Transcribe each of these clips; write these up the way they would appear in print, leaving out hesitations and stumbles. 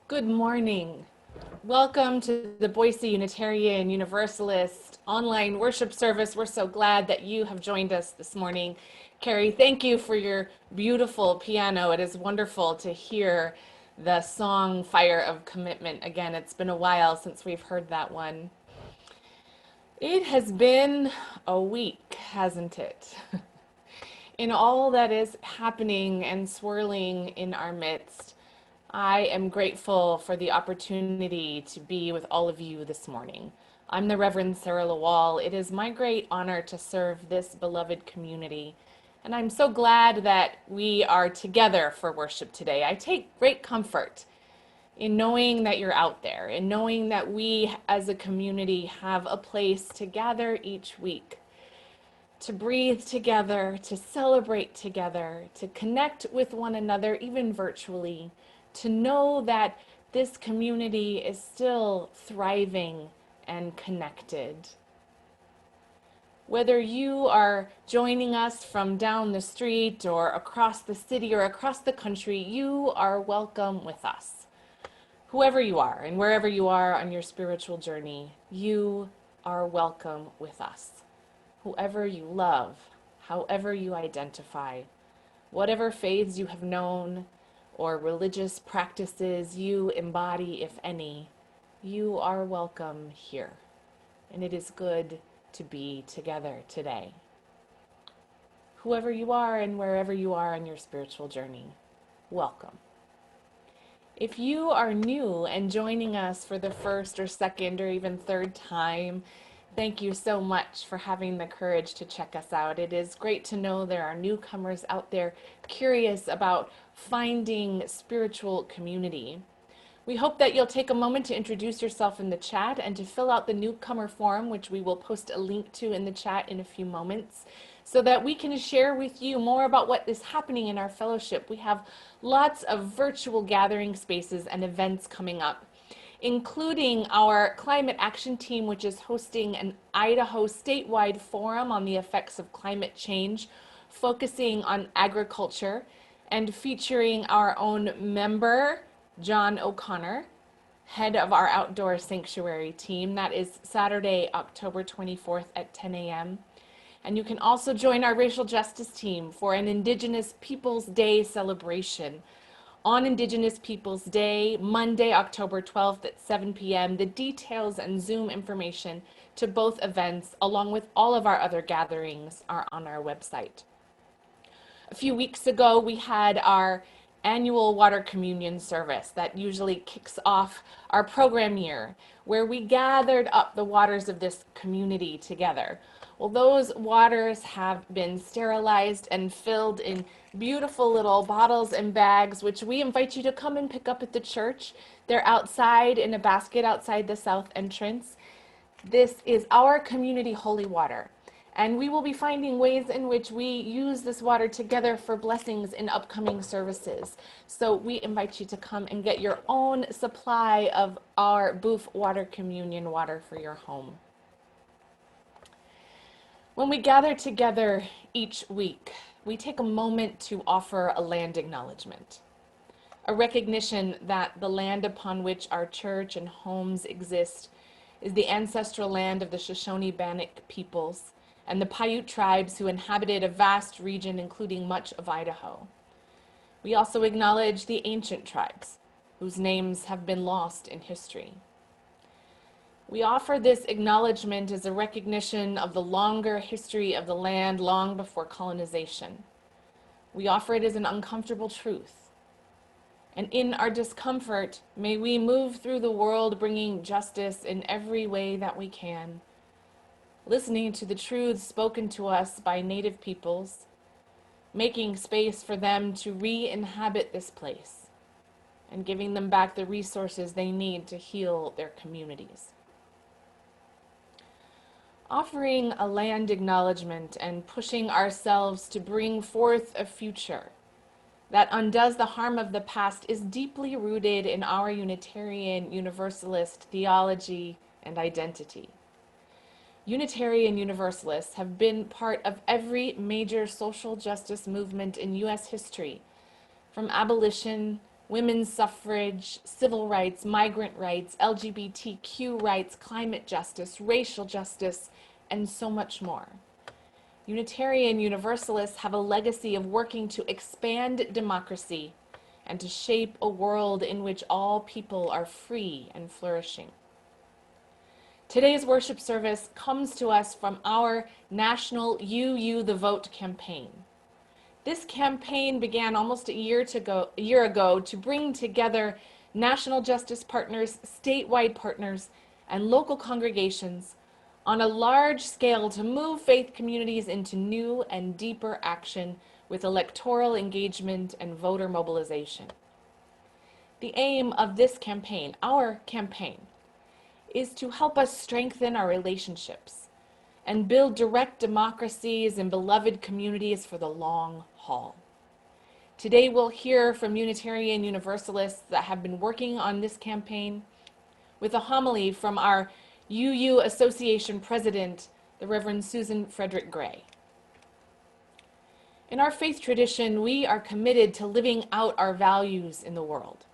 Good morning. Welcome to the Boise Unitarian Universalist online worship service. We're so glad that you have joined us this morning. Carrie, thank you for your beautiful piano. It is wonderful to hear the song Fire of Commitment again. It's been a while since we've heard that one. It has been a week, hasn't it? In all that is happening and swirling in our midst, I am grateful for the opportunity to be with all of you this morning. I'm the Reverend Sara LaWall. It is my great honor to serve this beloved community, and I'm so glad that we are together for worship today. I take great comfort in knowing that you're out there, and knowing that we as a community have a place to gather each week, to breathe together, to celebrate together, to connect with one another, even virtually, to know that this community is still thriving and connected. Whether you are joining us from down the street or across the city or across the country, you are welcome with us. Whoever you are and wherever you are on your spiritual journey, you are welcome with us. Whoever you love, however you identify, whatever faiths you have known or religious practices you embody, if any, You are welcome here, and it is good to be together today. Whoever you are and wherever you are on your spiritual journey, welcome. If you are new and joining us for the first or second or even third time, thank you so much for having the courage to check us out. It is great to know there are newcomers out there curious about finding spiritual community. We hope that you'll take a moment to introduce yourself in the chat and to fill out the newcomer form, which we will post a link to in the chat in a few moments, so that we can share with you more about what is happening in our fellowship. We have lots of virtual gathering spaces and events coming up, including our climate action team, which is hosting an Idaho statewide forum on the effects of climate change, focusing on agriculture and featuring our own member, John O'Connor, head of our outdoor sanctuary team. That is Saturday, October 24th at 10 a.m. And you can also join our racial justice team for an Indigenous Peoples Day celebration on Indigenous Peoples Day, Monday, October 12th at 7 p.m. The details and Zoom information to both events, along with all of our other gatherings, are on our website. A few weeks ago, we had our annual water communion service that usually kicks off our program year, where we gathered up the waters of this community together. Well, those waters have been sterilized and filled in beautiful little bottles and bags, which we invite you to come and pick up at the church. They're outside in a basket outside the south entrance. This is our community holy water. And we will be finding ways in which we use this water together for blessings in upcoming services. So we invite you to come and get your own supply of our Boof Water Communion water for your home. When we gather together each week, we take a moment to offer a land acknowledgement, a recognition that the land upon which our church and homes exist is the ancestral land of the Shoshone-Bannock peoples and the Paiute tribes who inhabited a vast region, including much of Idaho. We also acknowledge the ancient tribes, whose names have been lost in history. We offer this acknowledgement as a recognition of the longer history of the land long before colonization. We offer it as an uncomfortable truth. And in our discomfort, may we move through the world bringing justice in every way that we can, listening to the truths spoken to us by Native peoples, making space for them to re-inhabit this place, and giving them back the resources they need to heal their communities. Offering a land acknowledgement and pushing ourselves to bring forth a future that undoes the harm of the past is deeply rooted in our Unitarian Universalist theology and identity. Unitarian Universalists have been part of every major social justice movement in U.S. history, from abolition, women's suffrage, civil rights, migrant rights, LGBTQ rights, climate justice, racial justice, and so much more. Unitarian Universalists have a legacy of working to expand democracy and to shape a world in which all people are free and flourishing. Today's worship service comes to us from our national UU the Vote campaign. This campaign began almost a year ago to bring together national justice partners, statewide partners, and local congregations on a large scale to move faith communities into new and deeper action with electoral engagement and voter mobilization. The aim of this campaign, our campaign, is to help us strengthen our relationships and build direct democracies and beloved communities for the long haul. Today we'll hear from Unitarian Universalists that have been working on this campaign with a homily from our UU Association President, the Reverend Frederick-Gray. In our faith tradition, we are committed to living out our values in the world.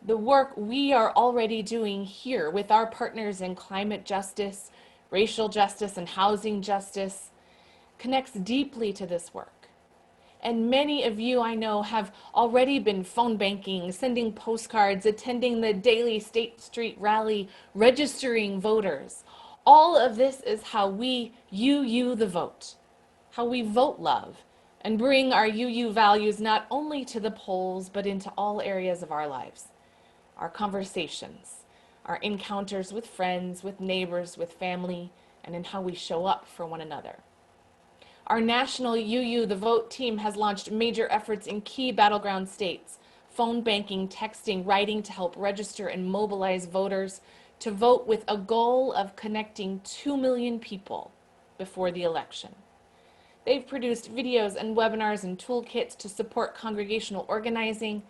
The work we are already doing here with our partners in climate justice, racial justice, and housing justice connects deeply to this work. And many of you I know have already been phone banking, sending postcards, attending the daily State Street rally, registering voters. All of this is how we UU the vote, how we vote love and bring our UU values not only to the polls, but into all areas of our lives. Our conversations, our encounters with friends, with neighbors, with family, and in how we show up for one another. Our national UU the Vote team has launched major efforts in key battleground states, phone banking, texting, writing to help register and mobilize voters to vote with a goal of connecting 2 million people before the election. They've produced videos and webinars and toolkits to support congregational organizing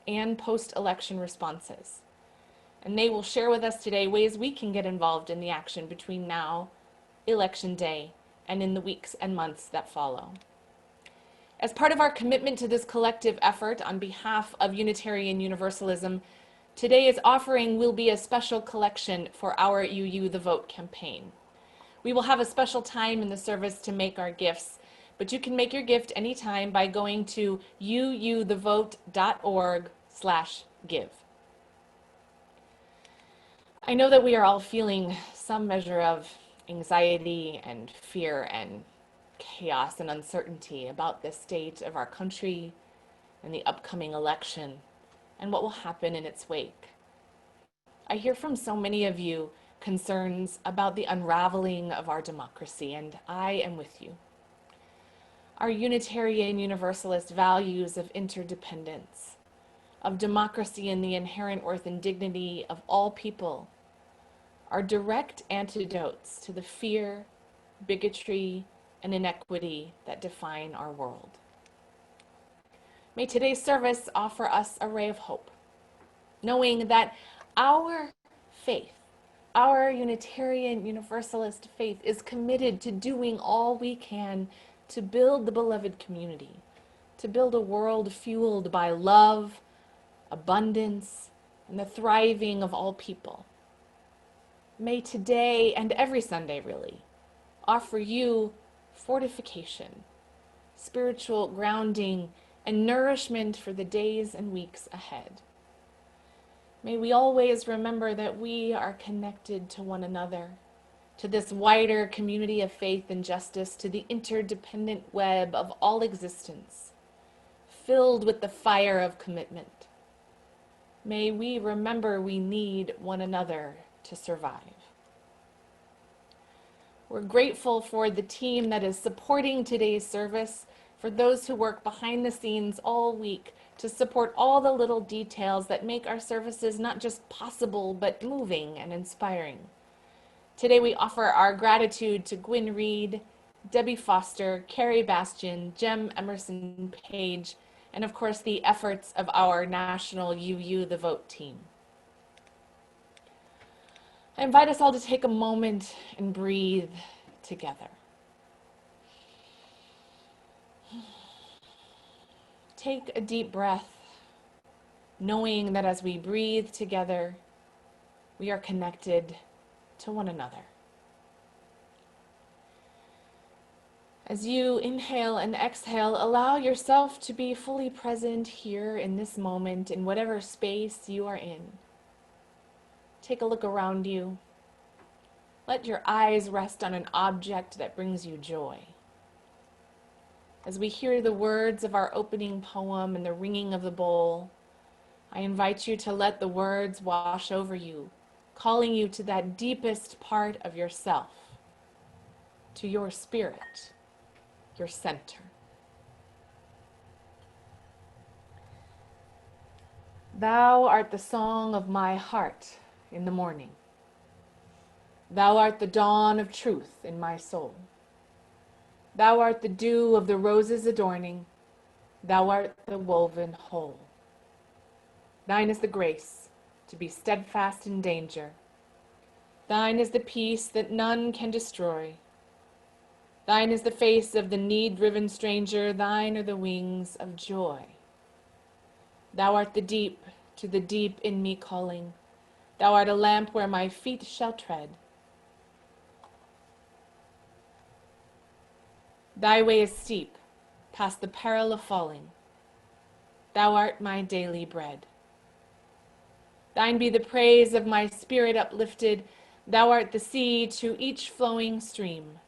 and post-election responses. And they will share with us today ways we can get involved in the action between now, Election Day, and in the weeks and months that follow. As part of our commitment to this collective effort on behalf of Unitarian Universalism, today's offering will be a special collection for our UU the Vote campaign. We will have a special time in the service to make our gifts, but you can make your gift anytime by going to uuthevote.org/give. I know that we are all feeling some measure of anxiety and fear and chaos and uncertainty about the state of our country and the upcoming election and what will happen in its wake. I hear from so many of you concerns about the unraveling of our democracy, and I am with you. Our Unitarian Universalist values of interdependence, of democracy and the inherent worth and dignity of all people are direct antidotes to the fear, bigotry, and inequity that define our world. May today's service offer us a ray of hope, knowing that our faith, our Unitarian Universalist faith, is committed to doing all we can to build the beloved community, to build a world fueled by love, abundance, and the thriving of all people. May today, and every Sunday really, offer you fortification, spiritual grounding, and nourishment for the days and weeks ahead. May we always remember that we are connected to one another, to this wider community of faith and justice, to the interdependent web of all existence, filled with the fire of commitment. May we remember we need one another to survive. We're grateful for the team that is supporting today's service, for those who work behind the scenes all week to support all the little details that make our services not just possible, but moving and inspiring. Today we offer our gratitude to Geyn Reid, Debbie Foster, Carrie Bastian, Jem Emerson Page, and of course the efforts of our national UU the Vote team. I invite us all to take a moment and breathe together. Take a deep breath, knowing that as we breathe together, we are connected to one another. As you inhale and exhale, allow yourself to be fully present here in this moment, in whatever space you are in. Take a look around you. Let your eyes rest on an object that brings you joy. As we hear the words of our opening poem and the ringing of the bowl, I invite you to let the words wash over you, calling you to that deepest part of yourself, to your spirit, your center. Thou art the song of my heart in the morning. Thou art the dawn of truth in my soul. Thou art the dew of the roses adorning. Thou art the woven whole. Thine is the grace to be steadfast in danger. Thine is the peace that none can destroy. Thine is the face of the need-driven stranger. Thine are the wings of joy. Thou art the deep to the deep in me calling. Thou art a lamp where my feet shall tread. Thy way is steep, past the peril of falling. Thou art my daily bread. Thine be the praise of my spirit uplifted. Thou art the sea to each flowing stream.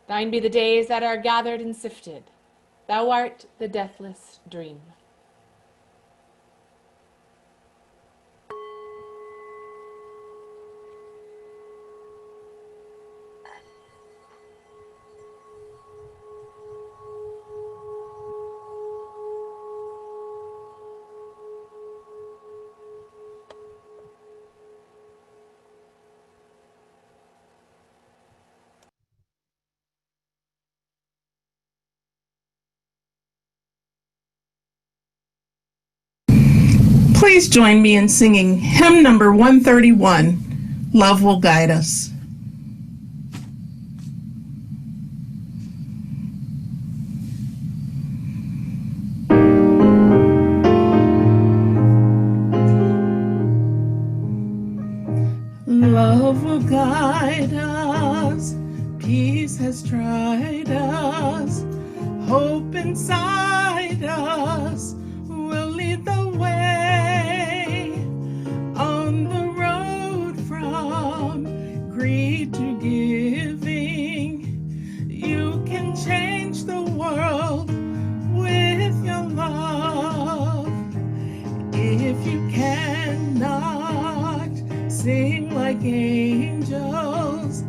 Thine be the days that are gathered and sifted. Thou art the deathless dream. Please join me in singing hymn number 131, Love Will Guide Us. Love will guide us, peace has tried us, hope inside us will lead the way on the road from greed to giving. You can change the world with your love. If you cannot sing like angels,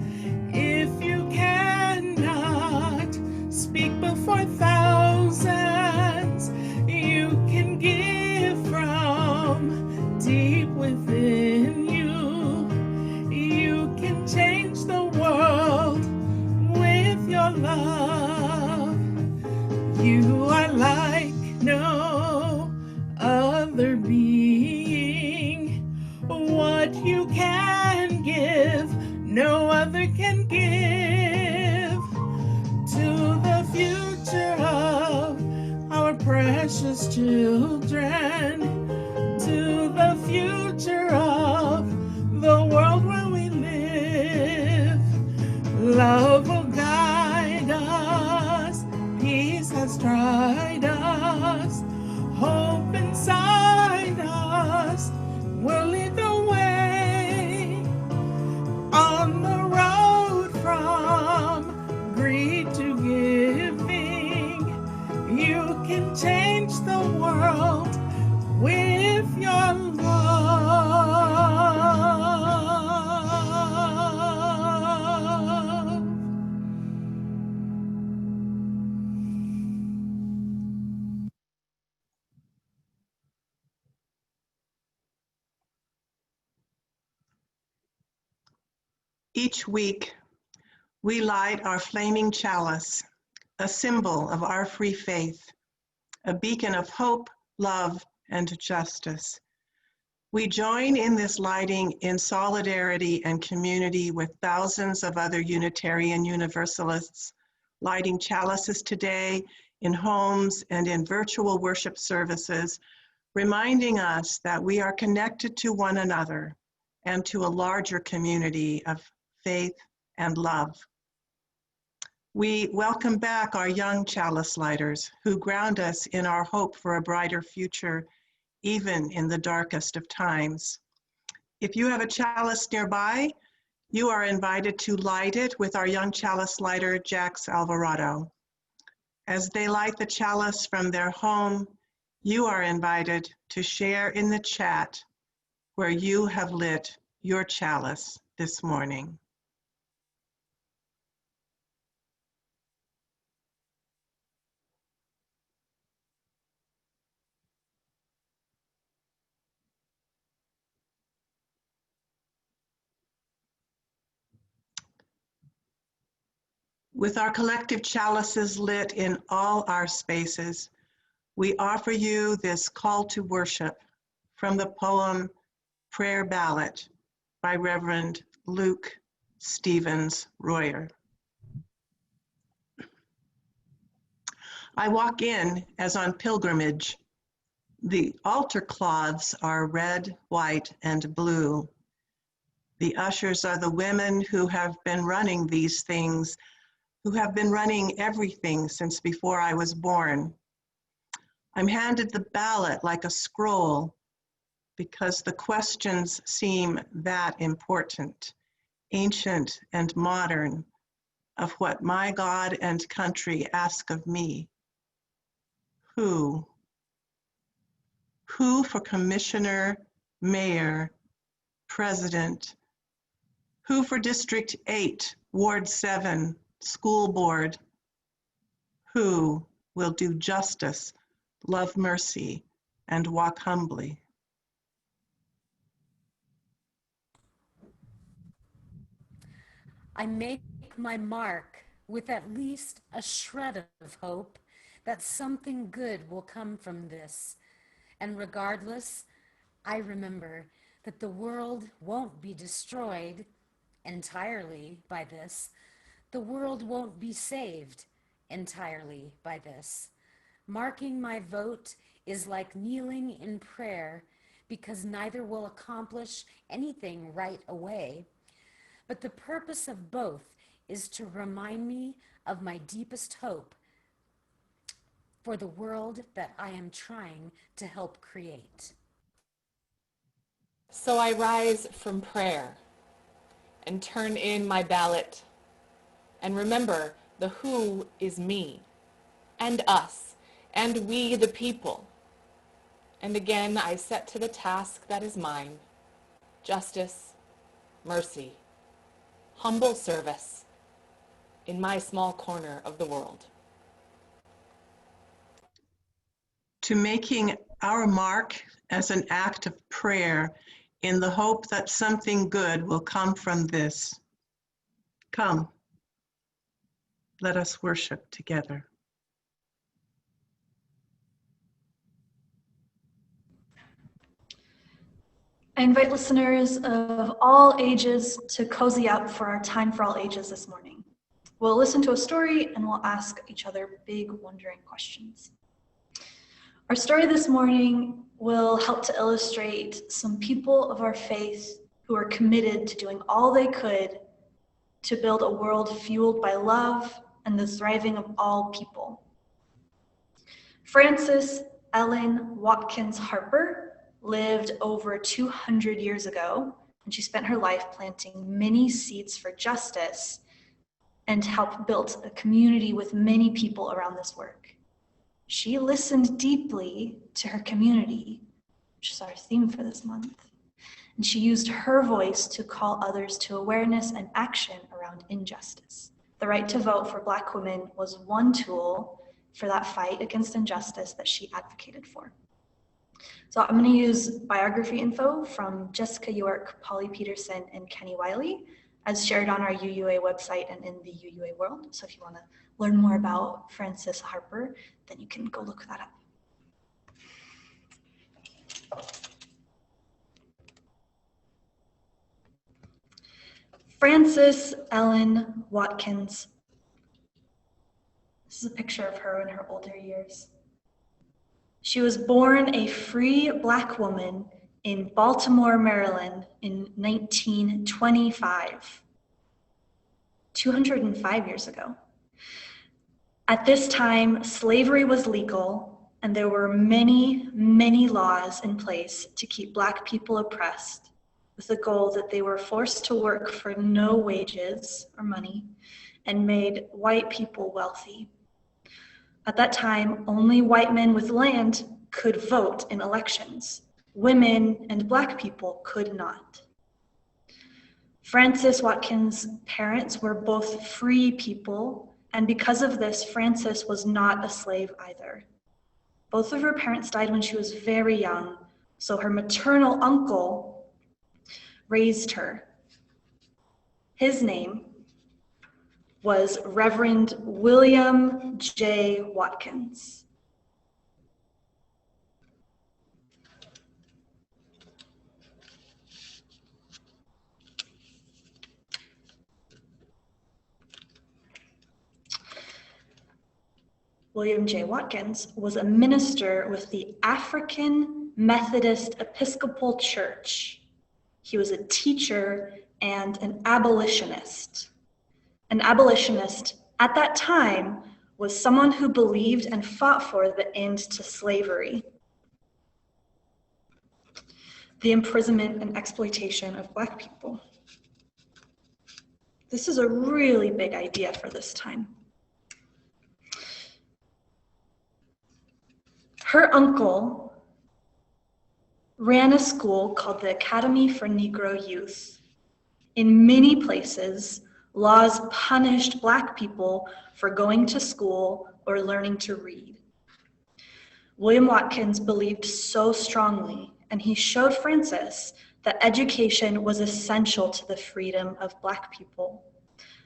if you cannot speak before thousands, you can give from deep within you. You can change the world with your love. You are like no other being. What you can give, no other can give. To the future of our precious children, to the future of the world where we live. Love will guide us, peace has tried us, hope inside us will lead the way on the road from greed to giving. You can change the world with your love. Each week, we light our flaming chalice, a symbol of our free faith, a beacon of hope, love, and justice. We join in this lighting in solidarity and community with thousands of other Unitarian Universalists, lighting chalices today in homes and in virtual worship services, reminding us that we are connected to one another and to a larger community of faith and love. We welcome back our young chalice lighters who ground us in our hope for a brighter future, even in the darkest of times. If you have a chalice nearby, you are invited to light it with our young chalice lighter, Jax Alvarado. As they light the chalice from their home, you are invited to share in the chat where you have lit your chalice this morning. With our collective chalices lit in all our spaces, we offer you this call to worship from the poem Prayer Ballad by Reverend Luke Stevens Royer. I walk in as on pilgrimage. The altar cloths are red, white, and blue. The ushers are the women who have been running these things who have been running everything since before I was born. I'm handed the ballot like a scroll because the questions seem that important, ancient and modern, of what my God and country ask of me. Who? Who for commissioner, mayor, president? Who for District 8, Ward 7, school board? Who will do justice, love mercy, and walk humbly? I make my mark with at least a shred of hope that something good will come from this. And regardless, I remember that the world won't be destroyed entirely by this. The world won't be saved entirely by this. Marking my vote is like kneeling in prayer because neither will accomplish anything right away. But the purpose of both is to remind me of my deepest hope for the world that I am trying to help create. So I rise from prayer and turn in my ballot and remember the who is me and us and we the people. And again, I set to the task that is mine: justice, mercy, humble service in my small corner of the world. To making our mark as an act of prayer in the hope that something good will come from this. Come, let us worship together. I invite listeners of all ages to cozy up for our Time for All Ages this morning. We'll listen to a story and we'll ask each other big, wondering questions. Our story this morning will help to illustrate some people of our faith who are committed to doing all they could to build a world fueled by love and the thriving of all people. Frances Ellen Watkins Harper lived over 200 years ago, and she spent her life planting many seeds for justice and helped build a community with many people around this work. She listened deeply to her community, which is our theme for this month, and she used her voice to call others to awareness and action around injustice. The right to vote for Black women was one tool for that fight against injustice that she advocated for. So I'm going to use biography info from Jessica York, Polly Peterson, and Kenny Wiley, as shared on our UUA website and in the UUA world. So if you want to learn more about Frances Harper, then you can go look that up. Frances Ellen Watkins. This is a picture of her in her older years. She was born a free Black woman in Baltimore, Maryland in 1925, 205 years ago. At this time, slavery was legal, and there were many, many laws in place to keep Black people oppressed, with the goal that they were forced to work for no wages or money and made white people wealthy. At that time, only white men with land could vote in elections. Women and Black people could not. Frances Watkins' parents were both free people, and because of this, Frances was not a slave either. Both of her parents died when she was very young, so her maternal uncle raised her. His name was Reverend William J. Watkins. William J. Watkins was a minister with the African Methodist Episcopal Church. He was a teacher and an abolitionist. An abolitionist at that time was someone who believed and fought for the end to slavery, the imprisonment and exploitation of Black people. This is a really big idea for this time. Her uncle ran a school called the Academy for Negro Youth. In many places, laws punished Black people for going to school or learning to read. William Watkins believed so strongly, and he showed Frances that education was essential to the freedom of Black people.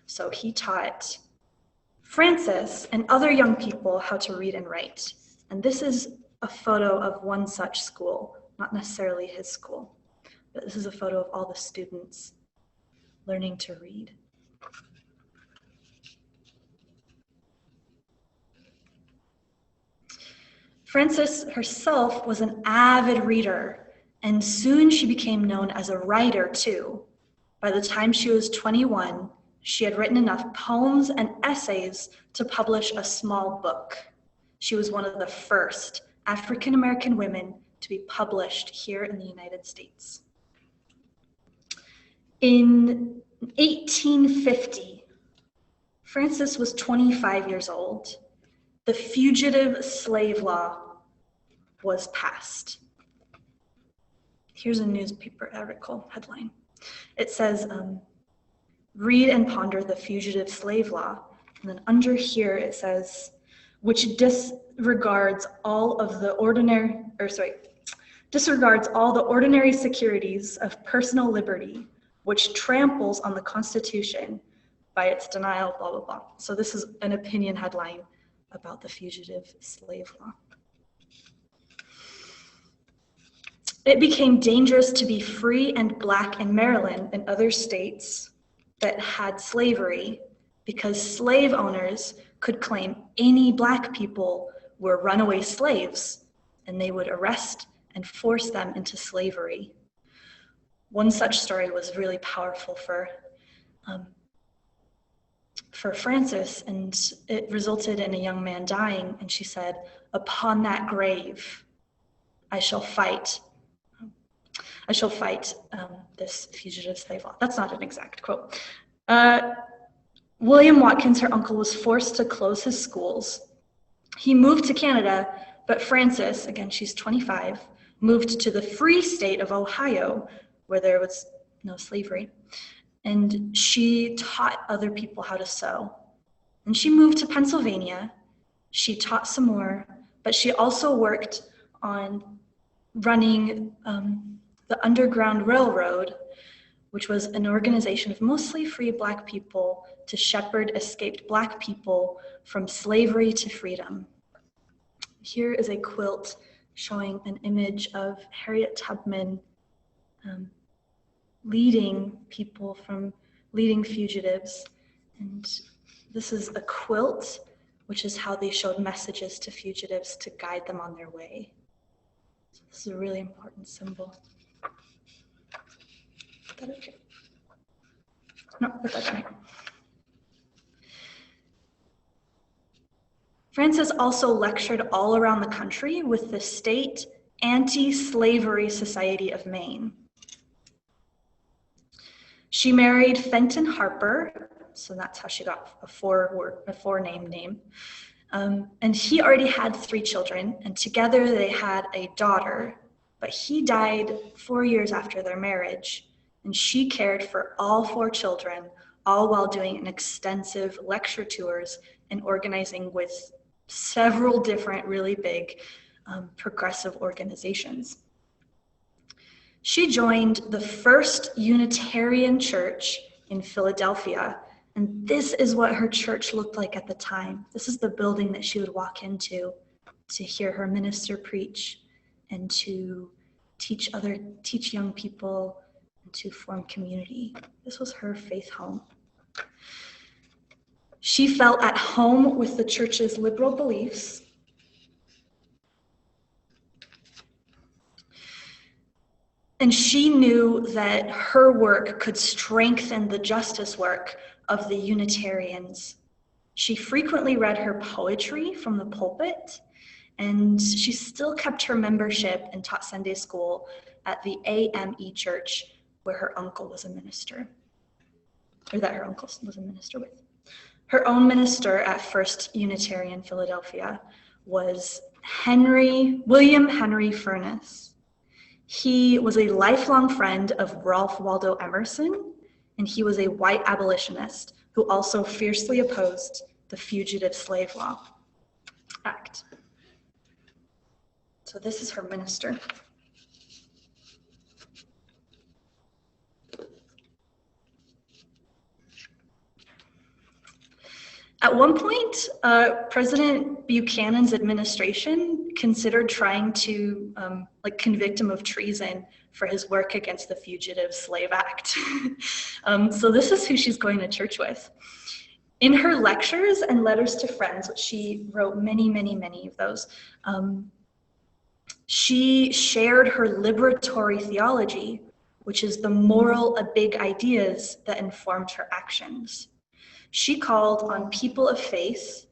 So he taught Frances and other young people how to read and write. And this is a photo of one such school, not necessarily his school, but this is a photo of all the students learning to read. Frances herself was an avid reader, and soon she became known as a writer too. By the time she was 21, she had written enough poems and essays to publish a small book. She was one of the first African-American women to be published here in the United States. In 1850, Frances was 25 years old. The Fugitive Slave Law was passed. Here's a newspaper article headline. It says, read and ponder the Fugitive Slave Law. And then under here it says, which disregards all the ordinary securities of personal liberty, which tramples on the Constitution by its denial, blah, blah, blah. So this is an opinion headline about the Fugitive Slave Law. It became dangerous to be free and Black in Maryland and other states that had slavery because slave owners could claim any Black people were runaway slaves, and they would arrest and force them into slavery. One such story was really powerful for Frances, and it resulted in a young man dying, and she said, upon that grave, I shall fight this fugitive slave law. That's not an exact quote. William Watkins, her uncle, was forced to close his schools. He moved to Canada, but Frances, again, she's 25, moved to the free state of Ohio, where there was no slavery. And she taught other people how to sew. And she moved to Pennsylvania. She taught some more, but she also worked on running the Underground Railroad, which was an organization of mostly free Black people to shepherd escaped Black people from slavery to freedom. Here is a quilt showing an image of Harriet Tubman leading fugitives. And this is a quilt, which is how they showed messages to fugitives to guide them on their way. So this is a really important symbol. Is that okay? No, put that down here. Frances also lectured all around the country with the State Anti-Slavery Society of Maine. She married Fenton Harper, so that's how she got a four-name name. And he already had 3 children, and together they had a daughter, but he died 4 years after their marriage, and she cared for all 4 children, all while doing an extensive lecture tours and organizing with several different really big progressive organizations. She joined the First Unitarian Church in Philadelphia, and this is what her church looked like at the time. This is the building that she would walk into to hear her minister preach and to teach young people and to form community. This was her faith home. She felt at home with the church's liberal beliefs. And she knew that her work could strengthen the justice work of the Unitarians She frequently read her poetry from the pulpit, and she still kept her membership and taught Sunday school at the AME church where her uncle was a minister, or that her uncle was a minister with. Her own minister at First Unitarian Philadelphia was William Henry Furness. He was a lifelong friend of Ralph Waldo Emerson, and he was a white abolitionist who also fiercely opposed the Fugitive Slave Law Act. So this is her minister. At one point, President Buchanan's administration considered trying to convict him of treason for his work against the Fugitive Slave Act. So this is who she's going to church with. In her lectures and letters to friends, which she wrote many, many, many of those, she shared her liberatory theology, which is the moral big ideas that informed her actions. She called on people of faith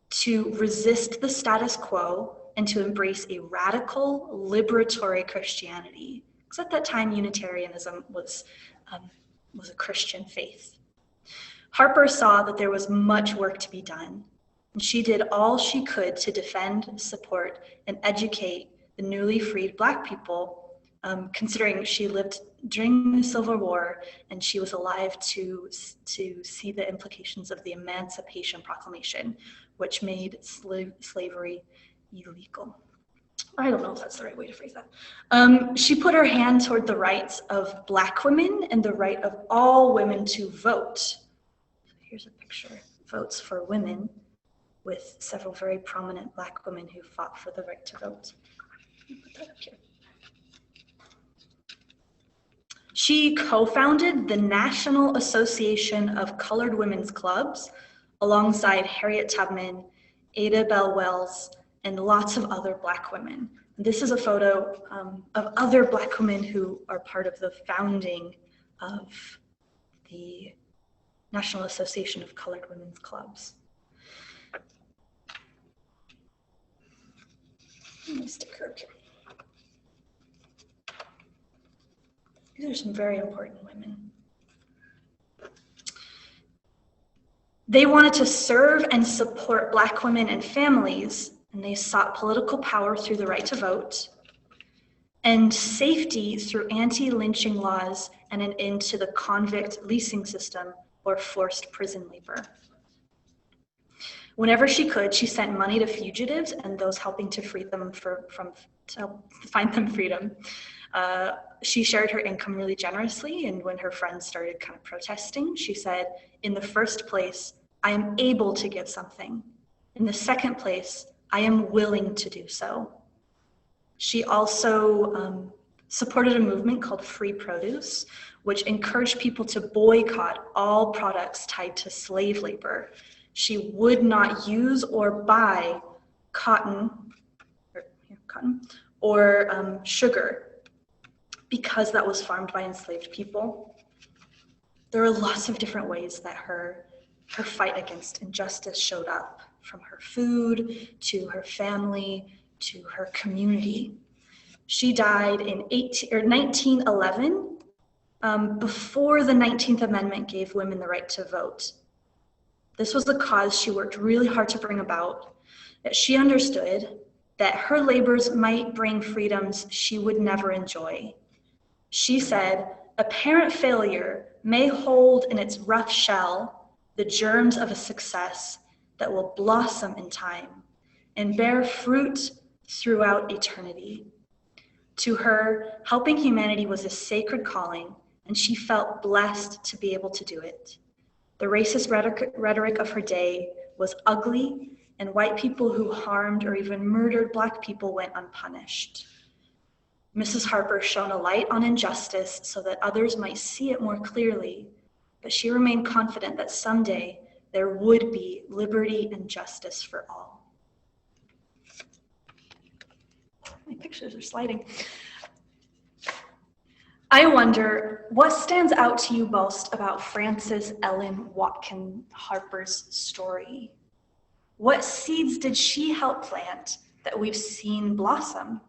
to resist the status quo and to embrace a radical liberatory Christianity. Because at that time, Unitarianism was a Christian faith. Harper saw that there was much work to be done, and she did all she could to defend, support, and educate the newly freed Black people, considering she lived during the Civil War and she was alive to see the implications of the Emancipation Proclamation, which made slavery illegal. I don't know if that's the right way to phrase that. She put her hand toward the rights of Black women and the right of all women to vote. Here's a picture, Votes for Women, with several very prominent Black women who fought for the right to vote. Put that up here. She co-founded the National Association of Colored Women's Clubs alongside Harriet Tubman, Ada Bell Wells, and lots of other Black women. This is a photo of other Black women who are part of the founding of the National Association of Colored Women's Clubs. Let me stick her up here. These are some very important women. They wanted to serve and support Black women and families, and they sought political power through the right to vote, and safety through anti-lynching laws and an end to the convict leasing system or forced prison labor. Whenever she could, she sent money to fugitives and those helping to free them to help find them freedom. She shared her income really generously, and when her friends started kind of protesting, she said, in the first place, I am able to give something. In the second place, I am willing to do so. She also supported a movement called Free Produce, which encouraged people to boycott all products tied to slave labor. She would not use or buy cotton or sugar because that was farmed by enslaved people. There are lots of different ways that her fight against injustice showed up, from her food to her family to her community. She died in 1911, before the 19th Amendment gave women the right to vote. This was the cause she worked really hard to bring about, that she understood that her labors might bring freedoms she would never enjoy. She said, apparent failure may hold in its rough shell the germs of a success that will blossom in time and bear fruit throughout eternity. To her, helping humanity was a sacred calling, and she felt blessed to be able to do it. The racist rhetoric of her day was ugly, and white people who harmed or even murdered Black people went unpunished. Mrs. Harper shone a light on injustice so that others might see it more clearly, but she remained confident that someday there would be liberty and justice for all. My pictures are sliding. I wonder, what stands out to you most about Frances Ellen Watkins Harper's story? What seeds did she help plant that we've seen blossom?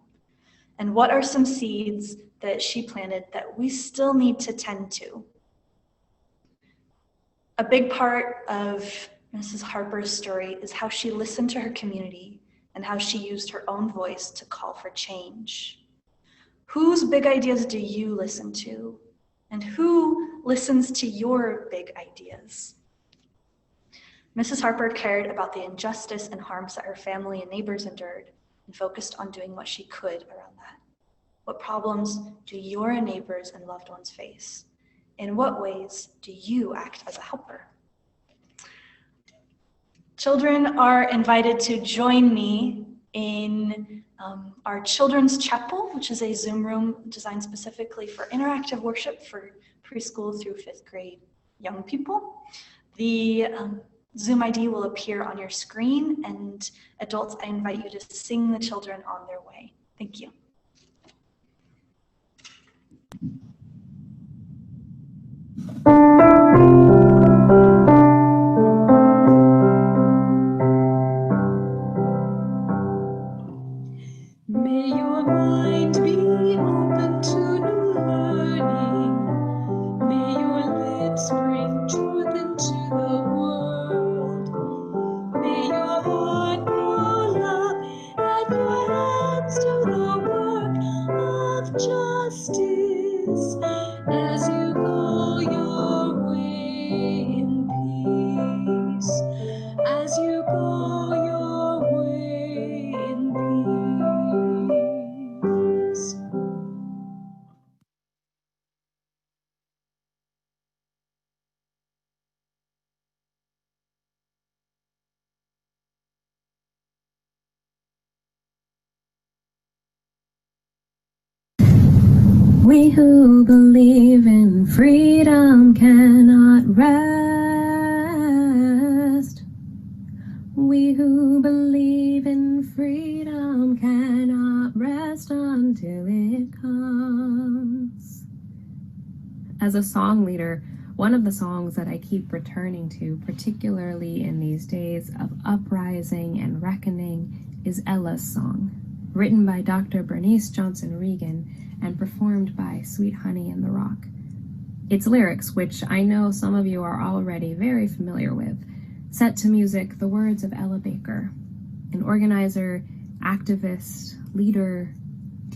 And what are some seeds that she planted that we still need to tend to? A big part of Mrs. Harper's story is how she listened to her community and how she used her own voice to call for change. Whose big ideas do you listen to? And who listens to your big ideas? Mrs. Harper cared about the injustice and harms that her family and neighbors endured and focused on doing what she could around that. What problems do your neighbors and loved ones face? In what ways do you act as a helper? Children are invited to join me in our children's chapel, which is a Zoom room designed specifically for interactive worship for preschool through 5th grade young people. The Zoom ID will appear on your screen, and adults, I invite you to sing the children on their way. Thank you. May your mind be open to new learning. May your lips bring truth into the world. May your heart know love and your hands do the work of justice as you go your way in peace. As you go your way in peace. We who believe in freedom cannot rest. We who believe in freedom cannot rest until it comes. As a song leader, one of the songs that I keep returning to, particularly in these days of uprising and reckoning, is Ella's Song, written by Dr. Bernice Johnson Regan and performed by Sweet Honey in the Rock. Its lyrics, which I know some of you are already very familiar with, set to music the words of Ella Baker, an organizer, activist, leader,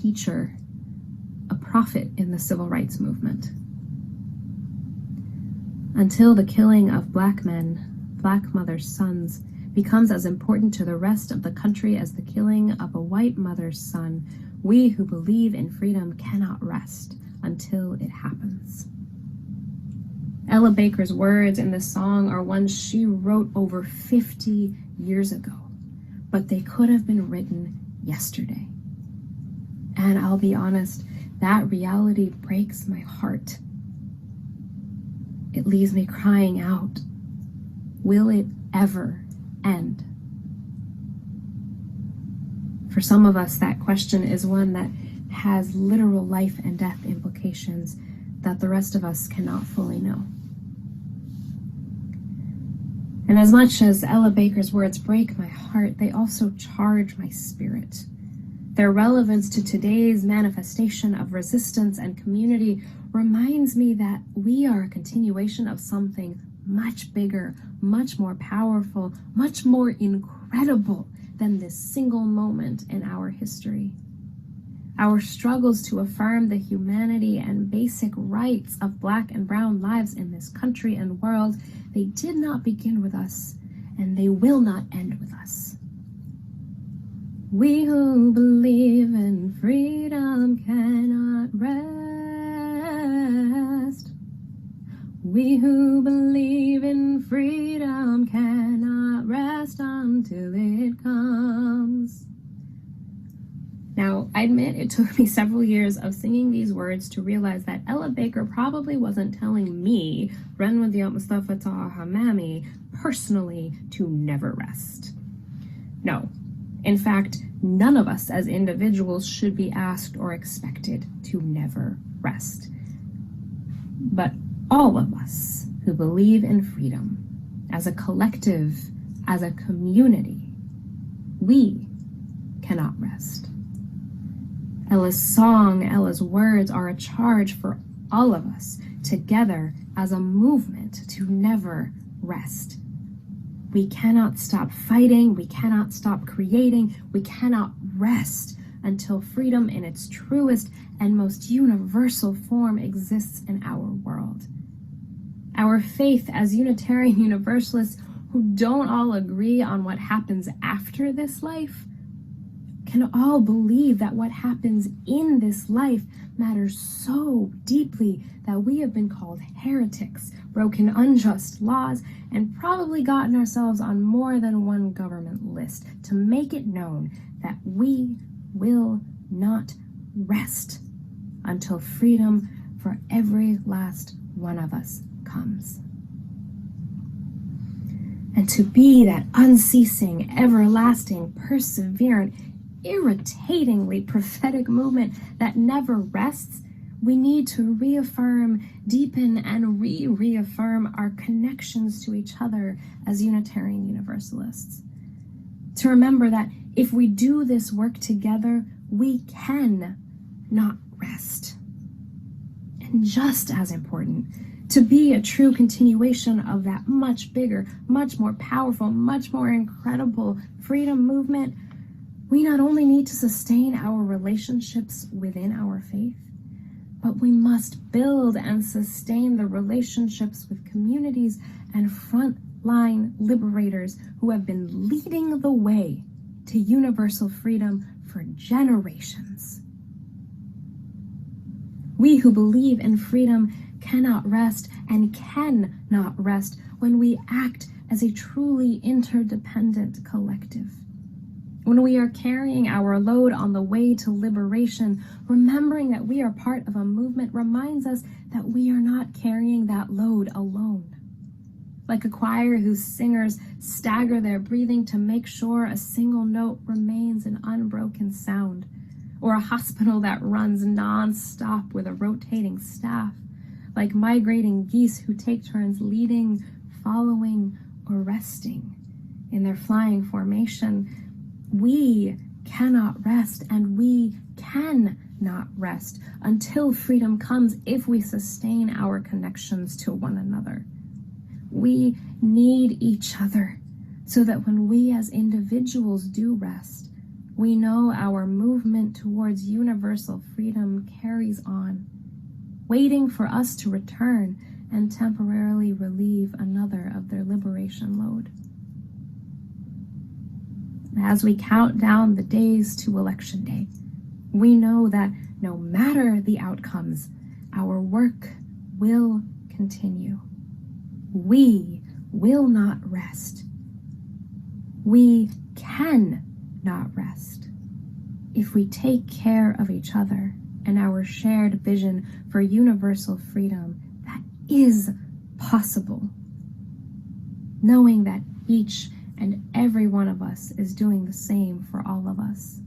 teacher, a prophet in the civil rights movement. Until the killing of Black men, Black mothers' sons, becomes as important to the rest of the country as the killing of a white mother's son, we who believe in freedom cannot rest until it happens. Ella Baker's words in this song are ones she wrote over 50 years ago, but they could have been written yesterday. And I'll be honest, that reality breaks my heart. It leaves me crying out, will it ever end? For some of us, that question is one that has literal life and death implications that the rest of us cannot fully know. And as much as Ella Baker's words break my heart, they also charge my spirit. Their relevance to today's manifestation of resistance and community reminds me that we are a continuation of something much bigger, much more powerful, much more incredible than this single moment in our history. Our struggles to affirm the humanity and basic rights of Black and brown lives in this country and world, they did not begin with us, and they will not end with us. We who believe in freedom cannot rest. We who believe in freedom cannot rest until it comes. Now, I admit it took me several years of singing these words to realize that Ella Baker probably wasn't telling me, Renwadiat Mustafa Taha Hamami, personally to never rest. No. In fact, none of us as individuals should be asked or expected to never rest. But all of us who believe in freedom, as a collective, as a community, we cannot rest. Ella's song, Ella's words are a charge for all of us together as a movement to never rest. We cannot stop fighting, we cannot stop creating, we cannot rest until freedom in its truest and most universal form exists in our world. Our faith as Unitarian Universalists who don't all agree on what happens after this life can all believe that what happens in this life matters so deeply that we have been called heretics, broken unjust laws, and probably gotten ourselves on more than one government list to make it known that we will not rest until freedom for every last one of us comes. And to be that unceasing, everlasting, perseverant, irritatingly prophetic movement that never rests, we need to reaffirm, deepen, and reaffirm our connections to each other as Unitarian Universalists. To remember that if we do this work together, we can not rest. And just as important, to be a true continuation of that much bigger, much more powerful, much more incredible freedom movement, we not only need to sustain our relationships within our faith, but we must build and sustain the relationships with communities and frontline liberators who have been leading the way to universal freedom for generations. We who believe in freedom cannot rest and cannot rest when we act as a truly interdependent collective. When we are carrying our load on the way to liberation, remembering that we are part of a movement reminds us that we are not carrying that load alone. Like a choir whose singers stagger their breathing to make sure a single note remains an unbroken sound, or a hospital that runs non-stop with a rotating staff, like migrating geese who take turns leading, following, or resting in their flying formation. We cannot rest, and we cannot rest until freedom comes if we sustain our connections to one another. We need each other so that when we as individuals do rest, we know our movement towards universal freedom carries on, waiting for us to return and temporarily relieve another of their liberation load. As we count down the days to Election Day, we know that no matter the outcomes, our work will continue. We will not rest. We can not rest if we take care of each other and our shared vision for universal freedom that is possible, knowing that each and every one of us is doing the same for all of us.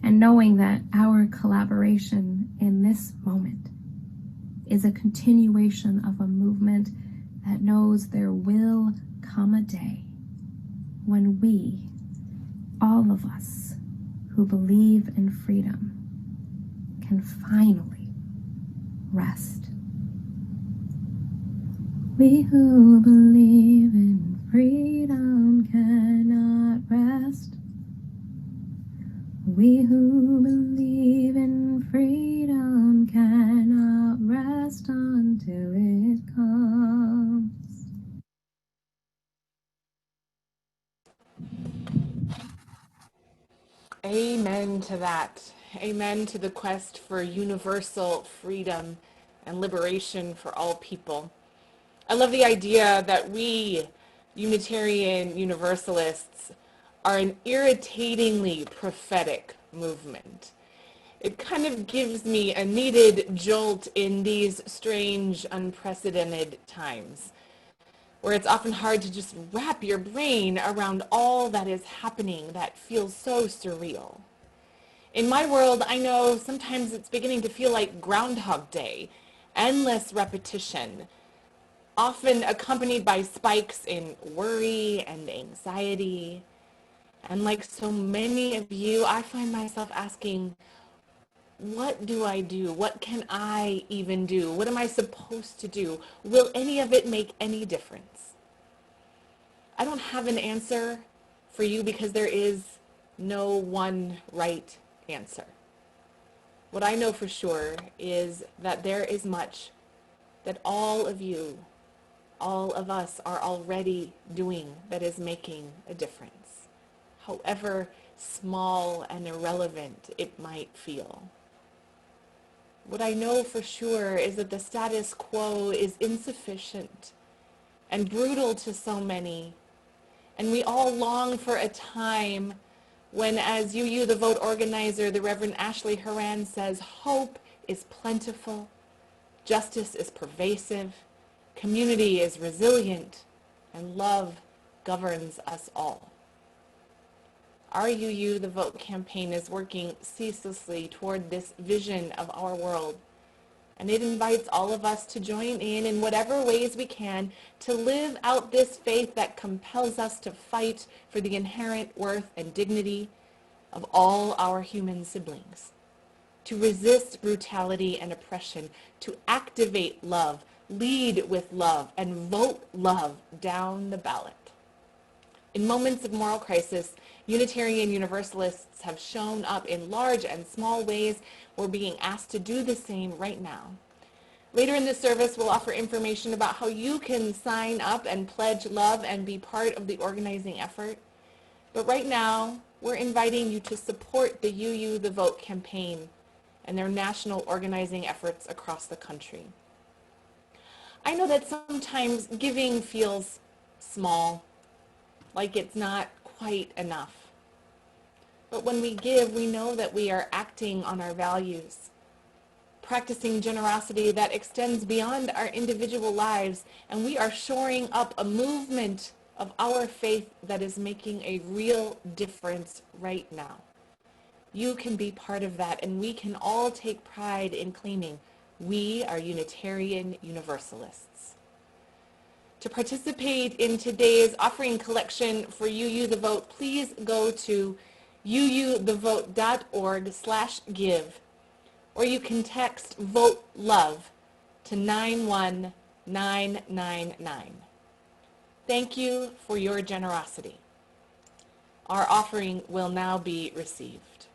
And knowing that our collaboration in this moment is a continuation of a movement that knows there will come a day when we, all of us who believe in freedom, can finally rest. We who believe in freedom cannot rest. We who believe in freedom cannot rest until it comes. Amen to that. Amen to the quest for universal freedom and liberation for all people. I love the idea that we, Unitarian Universalists, are an irritatingly prophetic movement. It kind of gives me a needed jolt in these strange, unprecedented times, where it's often hard to just wrap your brain around all that is happening that feels so surreal. In my world, I know sometimes it's beginning to feel like Groundhog Day, endless repetition, often accompanied by spikes in worry and anxiety. And like so many of you, I find myself asking, what do I do? What can I even do? What am I supposed to do? Will any of it make any difference? I don't have an answer for you because there is no one right answer. What I know for sure is that there is much that all of you, all of us are already doing that is making a difference, however small and irrelevant it might feel. What I know for sure is that the status quo is insufficient and brutal to so many, and we all long for a time when, as UU the Vote organizer, the Reverend Ashley Horan says, hope is plentiful, justice is pervasive, community is resilient, and love governs us all. Our UU the Vote campaign is working ceaselessly toward this vision of our world, and it invites all of us to join in whatever ways we can to live out this faith that compels us to fight for the inherent worth and dignity of all our human siblings, to resist brutality and oppression, to activate love, lead with love, and vote love down the ballot. In moments of moral crisis, Unitarian Universalists have shown up in large and small ways. We're being asked to do the same right now. Later in this service, we'll offer information about how you can sign up and pledge love and be part of the organizing effort. But right now, we're inviting you to support the UU the Vote campaign and their national organizing efforts across the country. I know that sometimes giving feels small, like it's not quite enough. But when we give, we know that we are acting on our values, practicing generosity that extends beyond our individual lives, and we are shoring up a movement of our faith that is making a real difference right now. You can be part of that, and we can all take pride in claiming we are Unitarian Universalists. To participate in today's offering collection for UU the Vote, please go to uuthevote.org/give, or you can text VOTE LOVE to 91999. Thank you for your generosity. Our offering will now be received.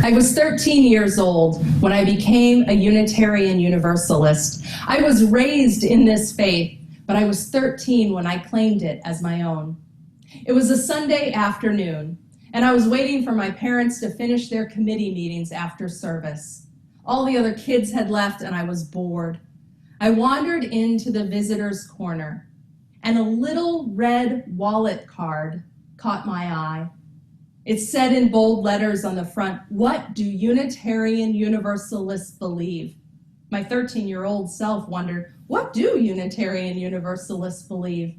I was 13 years old when I became a Unitarian Universalist. I was raised in this faith, but I was 13 when I claimed it as my own. It was a Sunday afternoon, and I was waiting for my parents to finish their committee meetings after service. All the other kids had left, and I was bored. I wandered into the visitor's corner, and a little red wallet card caught my eye. It said in bold letters on the front, "What do Unitarian Universalists believe?" My 13-year-old self wondered, what do Unitarian Universalists believe?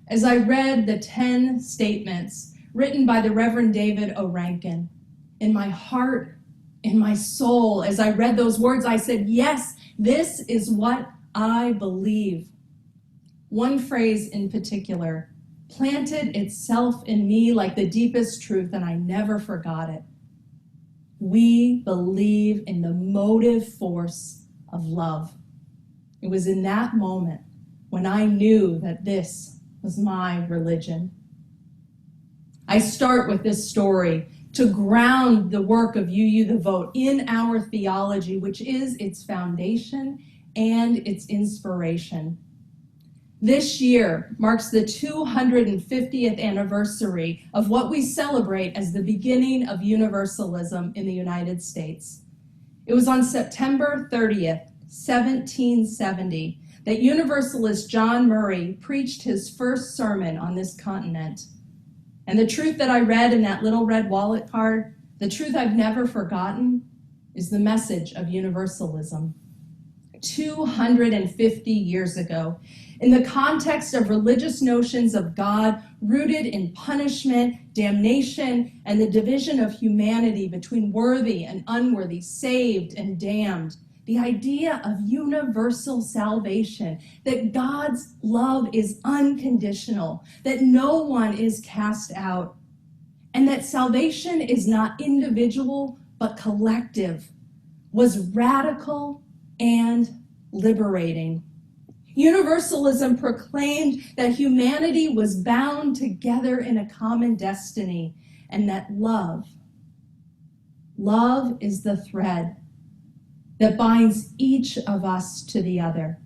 As I read the 10 statements written by the Reverend David O. Rankin, in my heart, in my soul, as I read those words, I said, yes, this is what I believe. One phrase in particular planted itself in me like the deepest truth, and I never forgot it. We believe in the motive force of love. It was in that moment when I knew that this was my religion. I start with this story to ground the work of UU the Vote in our theology, which is its foundation and its inspiration. This year marks the 250th anniversary of what we celebrate as the beginning of universalism in the United States. It was on September 30th, 1770, that Universalist John Murray preached his first sermon on this continent. And the truth that I read in that little red wallet card, the truth I've never forgotten, is the message of universalism. 250 years ago, in the context of religious notions of God rooted in punishment, damnation, and the division of humanity between worthy and unworthy, saved and damned, the idea of universal salvation, that God's love is unconditional, that no one is cast out, and that salvation is not individual but collective, was radical and liberating. Universalism proclaimed that humanity was bound together in a common destiny, and that love is the thread that binds each of us to the other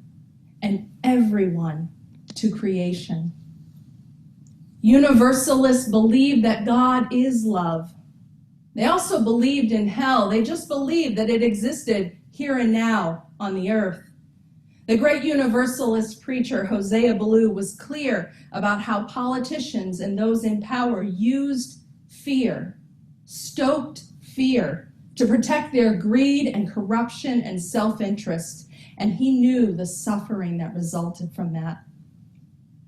and everyone to creation. Universalists believed that God is love. They also believed in hell. They just believed that it existed here and now on the earth. The great Universalist preacher Hosea Ballou was clear about how politicians and those in power used fear, stoked fear, to protect their greed and corruption and self-interest, and he knew the suffering that resulted from that.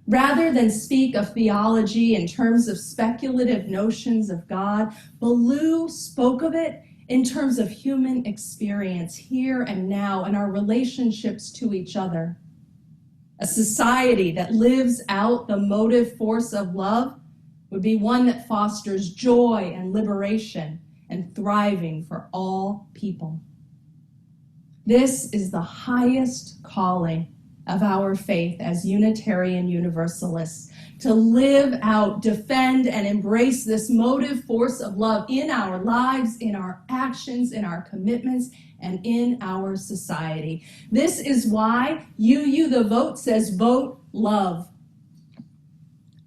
Rather than speak of theology in terms of speculative notions of God, Ballou spoke of it in terms of human experience here and now and our relationships to each other. A society that lives out the motive force of love would be one that fosters joy and liberation and thriving for all people. This is the highest calling of our faith as Unitarian Universalists, to live out, defend, and embrace this motive force of love in our lives, in our actions, in our commitments, and in our society. This is why UU the Vote says vote love.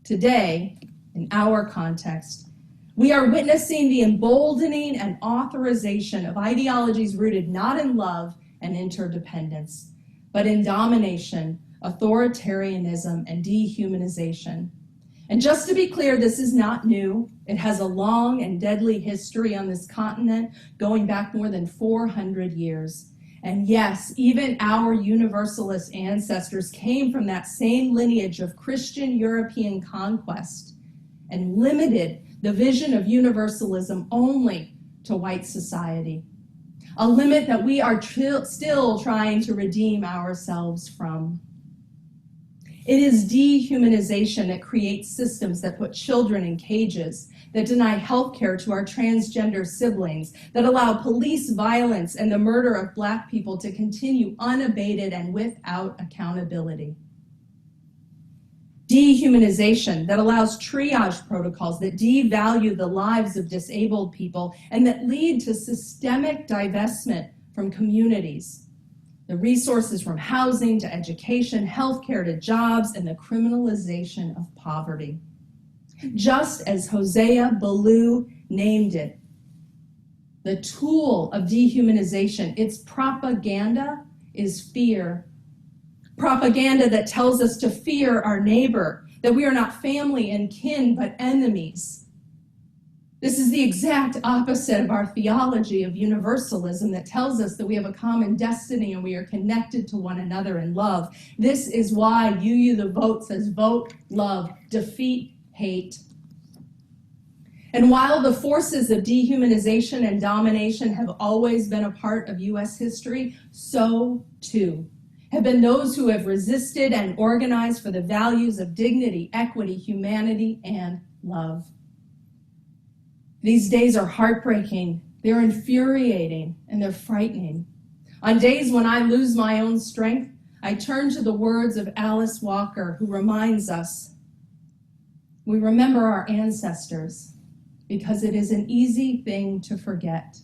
Today, in our context, we are witnessing the emboldening and authorization of ideologies rooted not in love and interdependence, but in domination, authoritarianism, and dehumanization. And just to be clear, this is not new. It has a long and deadly history on this continent, going back more than 400 years. And yes, even our Universalist ancestors came from that same lineage of Christian European conquest and limited the vision of universalism only to white society, a limit that we are still trying to redeem ourselves from. It is dehumanization that creates systems that put children in cages, that deny health care to our transgender siblings, that allow police violence and the murder of Black people to continue unabated and without accountability. Dehumanization that allows triage protocols that devalue the lives of disabled people and that lead to systemic divestment from communities. The resources from housing to education, healthcare to jobs, and the criminalization of poverty. Just as Hosea Ballou named it, the tool of dehumanization, its propaganda is fear. Propaganda that tells us to fear our neighbor, that we are not family and kin, but enemies. This is the exact opposite of our theology of universalism that tells us that we have a common destiny and we are connected to one another in love. This is why UU the Vote says vote, love, defeat, hate. And while the forces of dehumanization and domination have always been a part of U.S. history, so too have been those who have resisted and organized for the values of dignity, equity, humanity, and love. These days are heartbreaking, they're infuriating, and they're frightening. On days when I lose my own strength, I turn to the words of Alice Walker, who reminds us, we remember our ancestors because it is an easy thing to forget,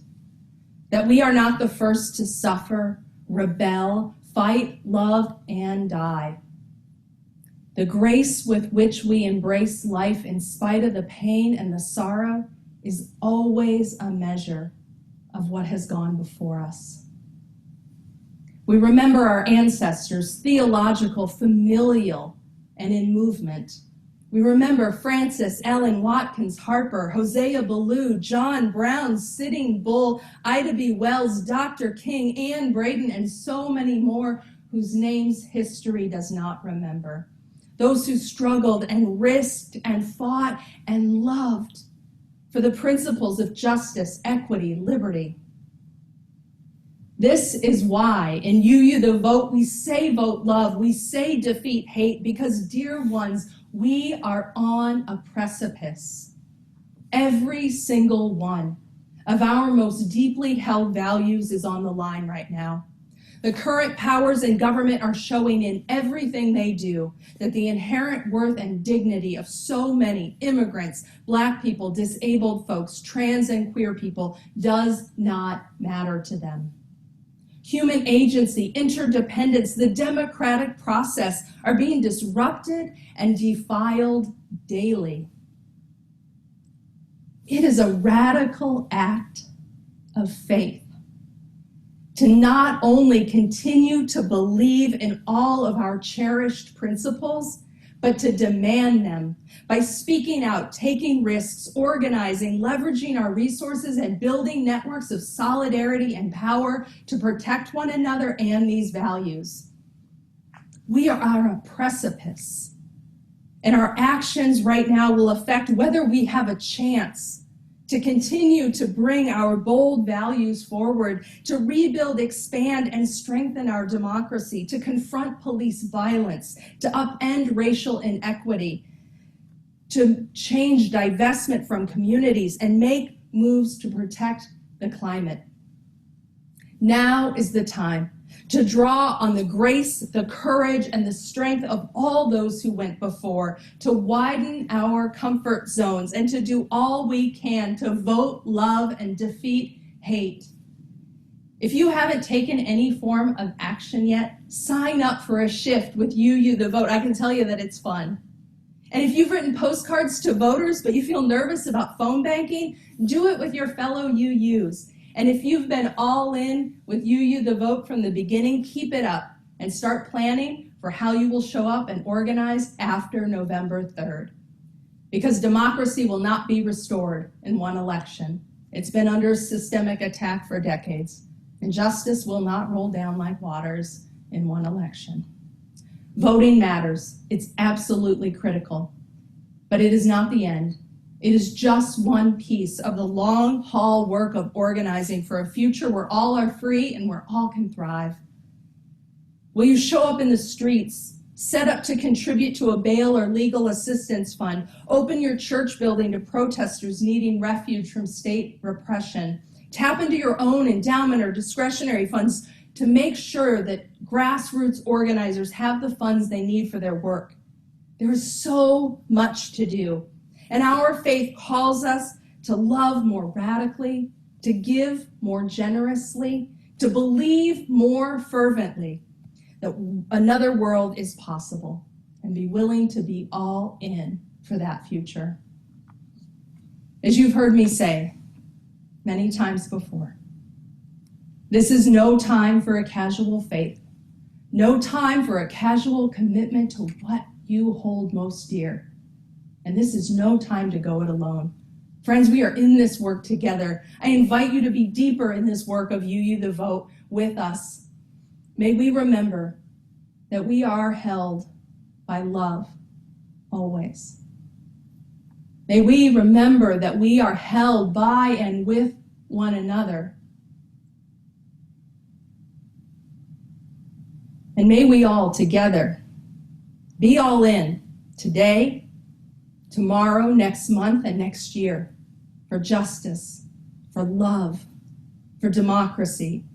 that we are not the first to suffer, rebel, fight, love, and die. The grace with which we embrace life in spite of the pain and the sorrow is always a measure of what has gone before us. We remember our ancestors, theological, familial, and in movement. We remember Francis, Ellen Watkins, Harper, Hosea Ballou, John Brown, Sitting Bull, Ida B. Wells, Dr. King, Anne Braden, and so many more whose names history does not remember. Those who struggled and risked and fought and loved for the principles of justice, equity, liberty. This is why in UU the Vote we say vote love, we say defeat hate, because dear ones, we are on a precipice. Every single one of our most deeply held values is on the line right now. The current powers in government are showing in everything they do that the inherent worth and dignity of so many immigrants, Black people, disabled folks, trans and queer people does not matter to them. Human agency, interdependence, the democratic process are being disrupted and defiled daily. It is a radical act of faith to not only continue to believe in all of our cherished principles, but to demand them by speaking out, taking risks, organizing, leveraging our resources, and building networks of solidarity and power to protect one another and these values. We are on a precipice, and our actions right now will affect whether we have a chance to continue to bring our bold values forward, to rebuild, expand, and strengthen our democracy, to confront police violence, to upend racial inequity, to change divestment from communities, and make moves to protect the climate. Now is the time to draw on the grace, the courage, and the strength of all those who went before, to widen our comfort zones, and to do all we can to vote, love, and defeat hate. If you haven't taken any form of action yet, sign up for a shift with UU the Vote. I can tell you that it's fun. And if you've written postcards to voters, but you feel nervous about phone banking, do it with your fellow UUs. And if you've been all in with UU the Vote from the beginning, keep it up and start planning for how you will show up and organize after November 3rd. Because democracy will not be restored in one election. It's been under systemic attack for decades, and justice will not roll down like waters in one election. Voting matters. It's absolutely critical, but it is not the end. It is just one piece of the long haul work of organizing for a future where all are free and where all can thrive. Will you show up in the streets, set up to contribute to a bail or legal assistance fund, open your church building to protesters needing refuge from state repression, tap into your own endowment or discretionary funds to make sure that grassroots organizers have the funds they need for their work? There's so much to do. And our faith calls us to love more radically, to give more generously, to believe more fervently that another world is possible, and be willing to be all in for that future. As you've heard me say many times before, this is no time for a casual faith, no time for a casual commitment to what you hold most dear. And this is no time to go it alone. Friends, we are in this work together. I invite you to be deeper in this work of UU the Vote with us. May we remember that we are held by love always. May we remember that we are held by and with one another. And may we all together be all in today, tomorrow, next month, and next year for justice, for love, for democracy,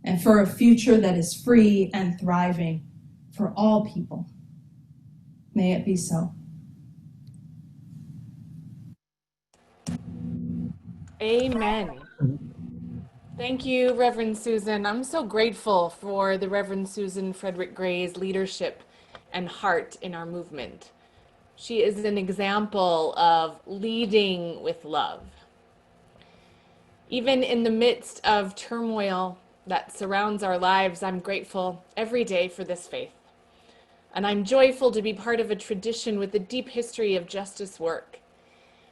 and for a future that is free and thriving for all people. May it be so. Amen. Thank you, Reverend Susan. I'm so grateful for the Reverend Susan Frederick-Gray's leadership and heart in our movement. She is an example of leading with love. Even in the midst of turmoil that surrounds our lives, I'm grateful every day for this faith. And I'm joyful to be part of a tradition with a deep history of justice work,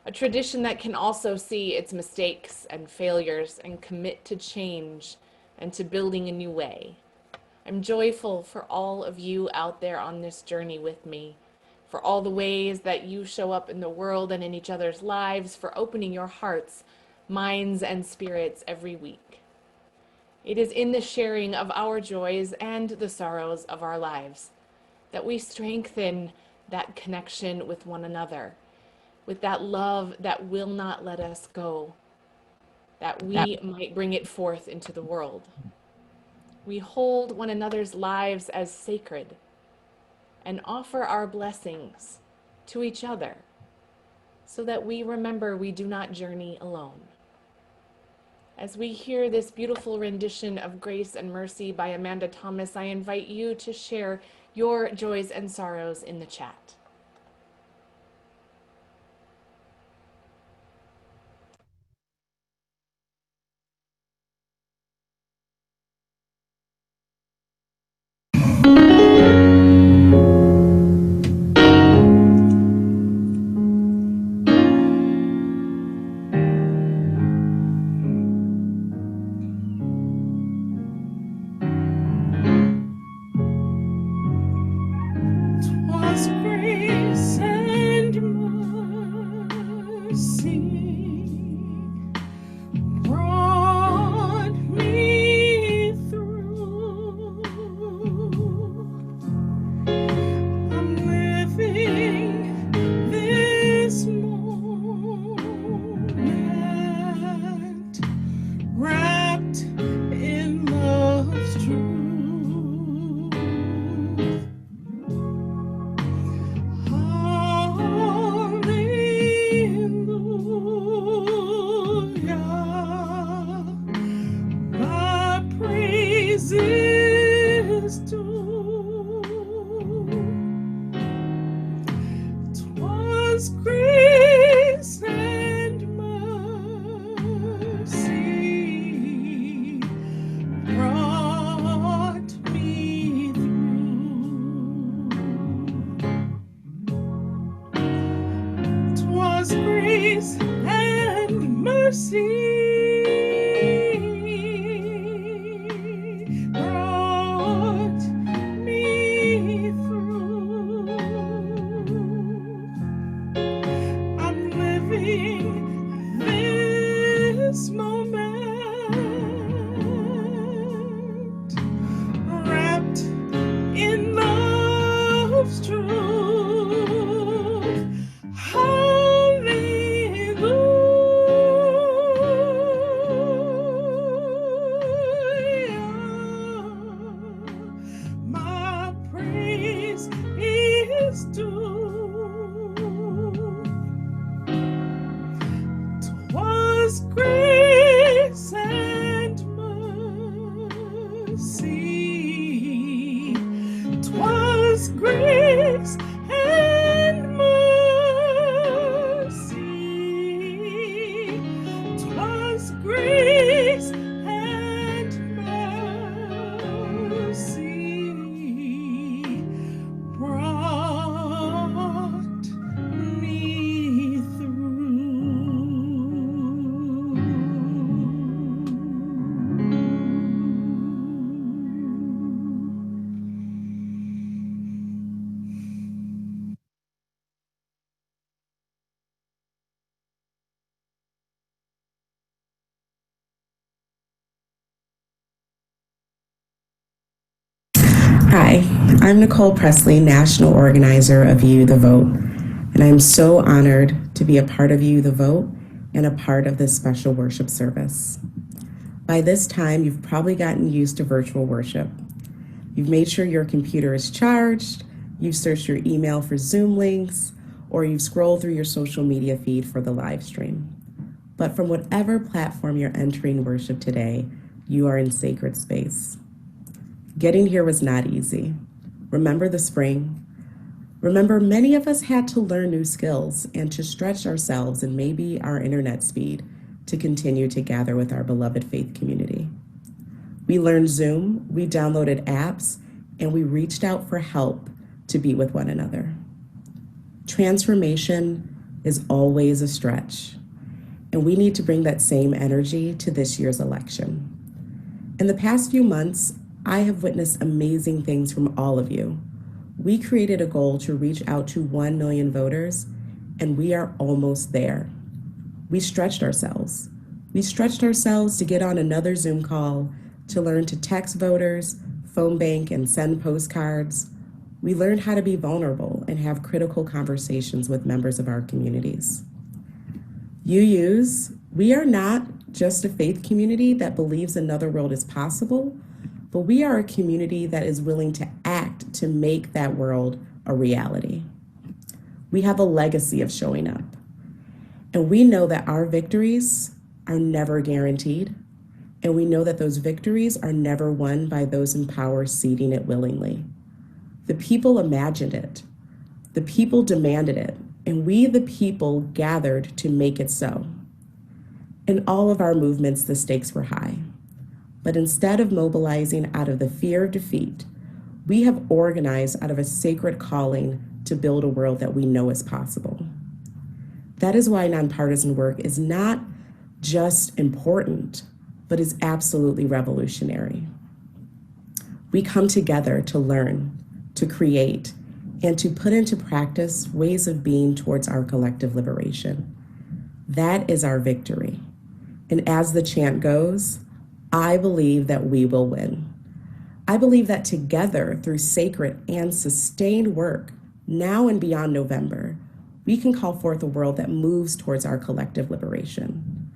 a tradition that can also see its mistakes and failures and commit to change and to building a new way. I'm joyful for all of you out there on this journey with me, for all the ways that you show up in the world and in each other's lives, for opening your hearts, minds, and spirits every week. It is in the sharing of our joys and the sorrows of our lives that we strengthen that connection with one another, with that love that will not let us go, that we might bring it forth into the world. We hold one another's lives as sacred and offer our blessings to each other so that we remember we do not journey alone. As we hear this beautiful rendition of Grace and Mercy by Amanda Thomas, I invite you to share your joys and sorrows in the chat. Was grace and mercy brought me through. I'm living this moment wrapped in love's truth. Grace and mercy brought me through. 'Twas grace and mercy brought me through. I'm living this moment wrapped in love's truth. Hallelujah. Hi, I'm Nicole Presley, National Organizer of You the Vote, and I'm so honored to be a part of You the Vote and a part of this special worship service. By this time, you've probably gotten used to virtual worship. You've made sure your computer is charged, you've searched your email for Zoom links, or you've scrolled through your social media feed for the live stream. But from whatever platform you're entering worship today, you are in sacred space. Getting here was not easy. Remember the spring? Remember, many of us had to learn new skills and to stretch ourselves and maybe our internet speed to continue to gather with our beloved faith community. We learned Zoom, we downloaded apps, and we reached out for help to be with one another. Transformation is always a stretch, and we need to bring that same energy to this year's election. In the past few months, I have witnessed amazing things from all of you. We created a goal to reach out to 1 million voters, and we are almost there. We stretched ourselves. We stretched ourselves to get on another Zoom call, to learn to text voters, phone bank, and send postcards. We learned how to be vulnerable and have critical conversations with members of our communities. UUs, we are not just a faith community that believes another world is possible, but we are a community that is willing to act to make that world a reality. We have a legacy of showing up, and we know that our victories are never guaranteed, and we know that those victories are never won by those in power ceding it willingly. The people imagined it, the people demanded it, and we, the people, gathered to make it so. In all of our movements, the stakes were high. But instead of mobilizing out of the fear of defeat, we have organized out of a sacred calling to build a world that we know is possible. That is why nonpartisan work is not just important, but is absolutely revolutionary. We come together to learn, to create, and to put into practice ways of being towards our collective liberation. That is our victory. And as the chant goes, I believe that we will win. I believe that together, through sacred and sustained work, now and beyond November, we can call forth a world that moves towards our collective liberation.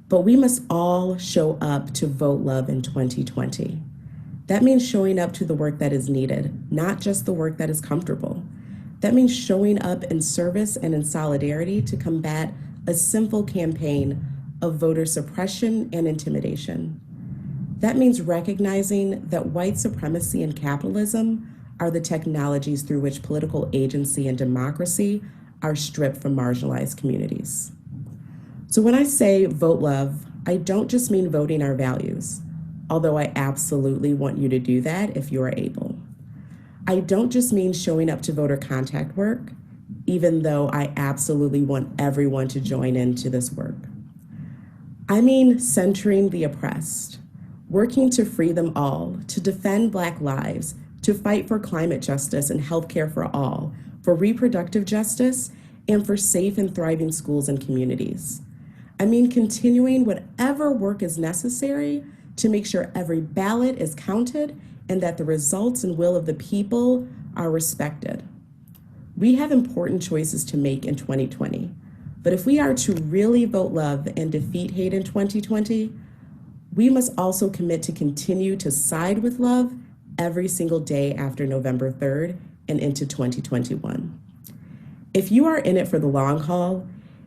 But we must all show up to vote love in 2020. That means showing up to the work that is needed, not just the work that is comfortable. That means showing up in service and in solidarity to combat a simple campaign of voter suppression and intimidation. That means recognizing that white supremacy and capitalism are the technologies through which political agency and democracy are stripped from marginalized communities. So when I say vote love, I don't just mean voting our values, although I absolutely want you to do that if you are able. I don't just mean showing up to voter contact work, even though I absolutely want everyone to join into this work. I mean centering the oppressed, working to free them all, to defend Black lives, to fight for climate justice and healthcare for all, for reproductive justice, and for safe and thriving schools and communities. I mean continuing whatever work is necessary to make sure every ballot is counted and that the results and will of the people are respected. We have important choices to make in 2020. But if we are to really vote love and defeat hate in 2020, we must also commit to continue to side with love every single day after November 3rd and into 2021. If you are in it for the long haul,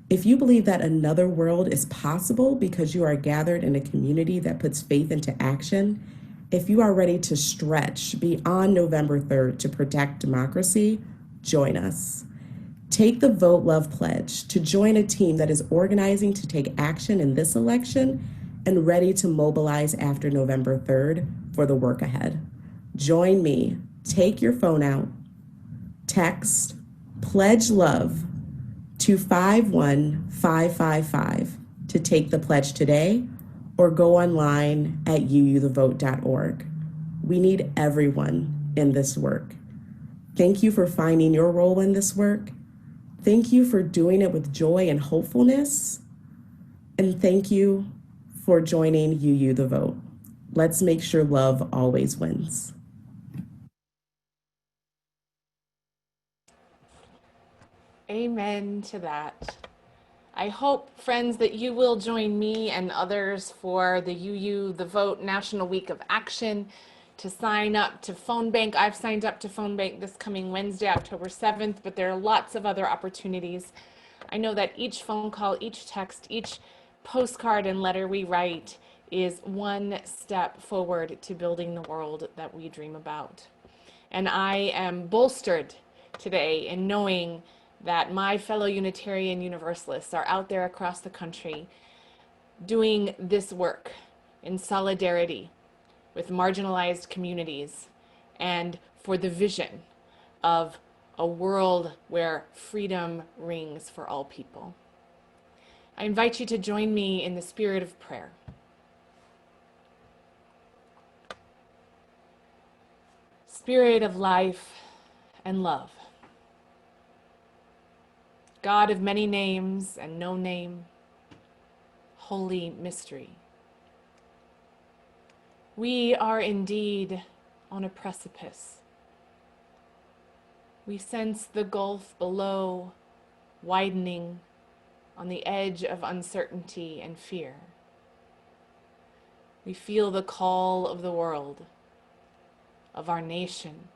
if you believe that another world is possible because you are gathered in a community that puts faith into action, if you are ready to stretch beyond November 3rd to protect democracy, join us. Take the Vote Love Pledge to join a team that is organizing to take action in this election and ready to mobilize after November 3rd for the work ahead. Join me. Take your phone out, text Pledge Love to 51555 to take the pledge today, or go online at uuthevote.org. We need everyone in this work. Thank you for finding your role in this work. Thank you for doing it with joy and hopefulness. And thank you for joining UU the Vote. Let's make sure love always wins. Amen to that. I hope, friends, that you will join me and others for the the Vote National Week of Action to sign up to Phone Bank. I've signed up to Phone Bank this coming Wednesday, October 7th, but there are lots of other opportunities. I know that each phone call, each text, each postcard and letter we write is one step forward to building the world that we dream about. And I am bolstered today in knowing that my fellow Unitarian Universalists are out there across the country doing this work in solidarity with marginalized communities and for the vision of a world where freedom rings for all people. I invite you to join me in the spirit of prayer. Spirit of life and love, God of many names and no name, holy mystery. We are indeed on a precipice. We sense the gulf below widening on the edge of uncertainty and fear. We feel the call of the world, of our nation,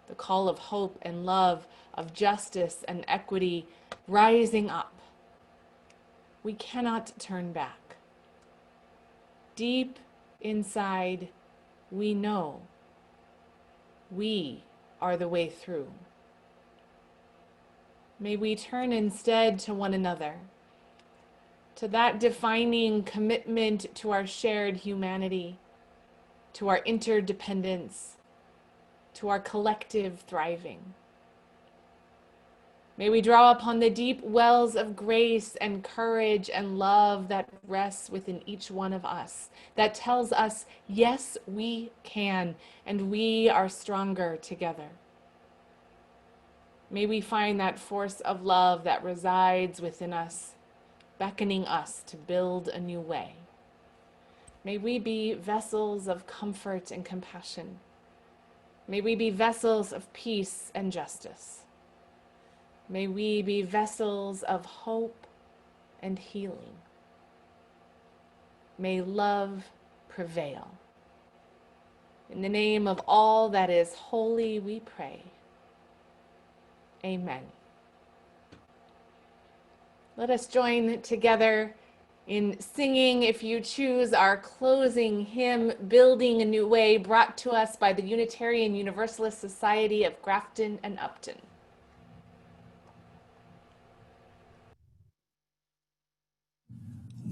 the call of hope and love, of justice and equity rising up. We cannot turn back. Deep inside, we know we are the way through. May we turn instead to one another, to that defining commitment to our shared humanity, to our interdependence, to our collective thriving. May we draw upon the deep wells of grace and courage and love that rests within each one of us, that tells us, yes, we can, and we are stronger together. May we find that force of love that resides within us, beckoning us to build a new way. May we be vessels of comfort and compassion. May we be vessels of peace and justice. May we be vessels of hope and healing. May love prevail. In the name of all that is holy, we pray. Amen. Let us join together in singing, if you choose, our closing hymn, Building a New Way, brought to us by the Unitarian Universalist Society of Grafton and Upton.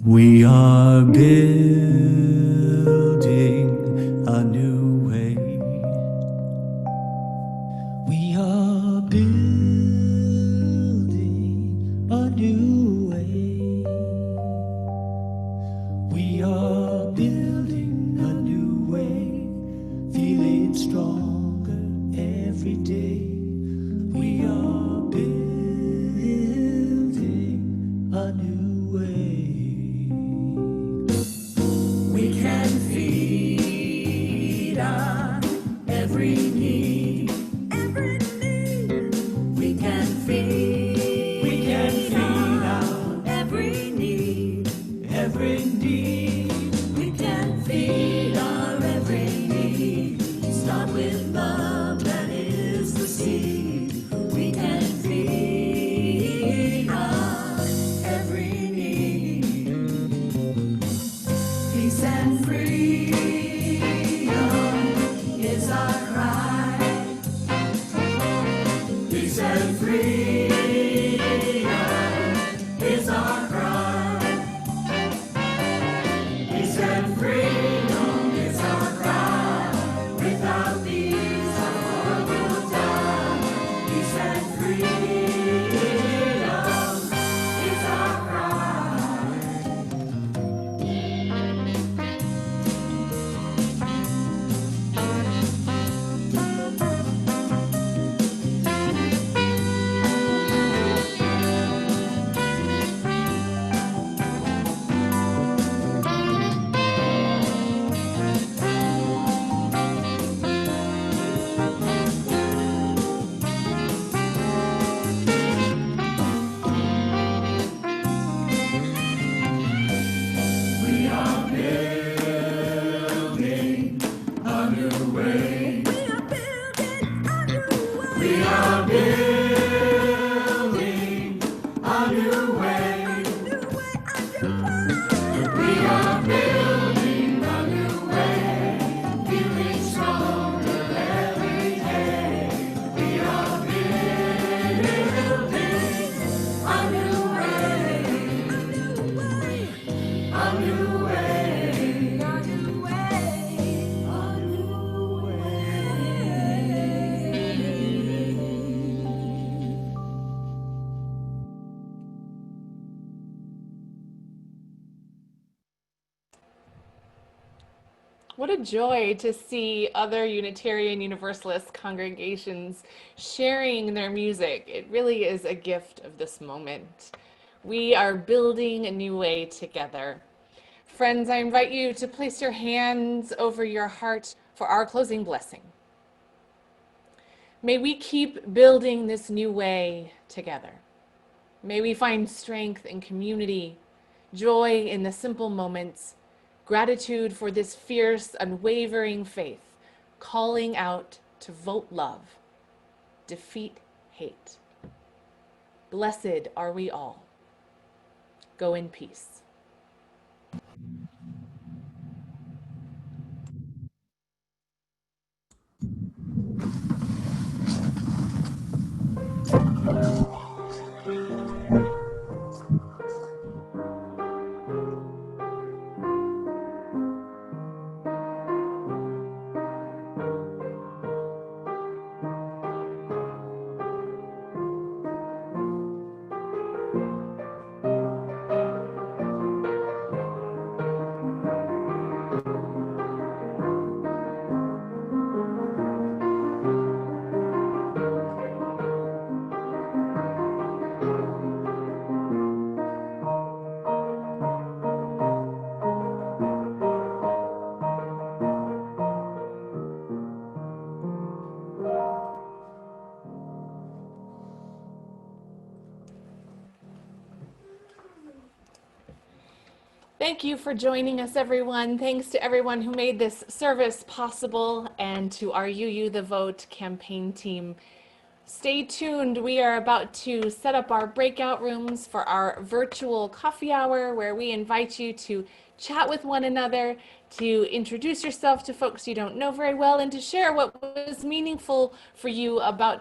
We are building a new way. We are building a new way. We are building a new way, feeling stronger every day. We are building a new way. What a joy to see other Unitarian Universalist congregations sharing their music. It really is a gift of this moment. We are building a new way together. Friends, I invite you to place your hands over your heart for our closing blessing. May we keep building this new way together. May we find strength in community, joy in the simple moments, gratitude for this fierce, unwavering faith, calling out to vote love, defeat hate. Blessed are we all. Go in peace. Thank you for joining us, everyone. Thanks to everyone who made this service possible and to our UU the Vote campaign team. Stay tuned. We are about to set up our breakout rooms for our virtual coffee hour where we invite you to chat with one another, to introduce yourself to folks you don't know very well, and to share what was meaningful for you about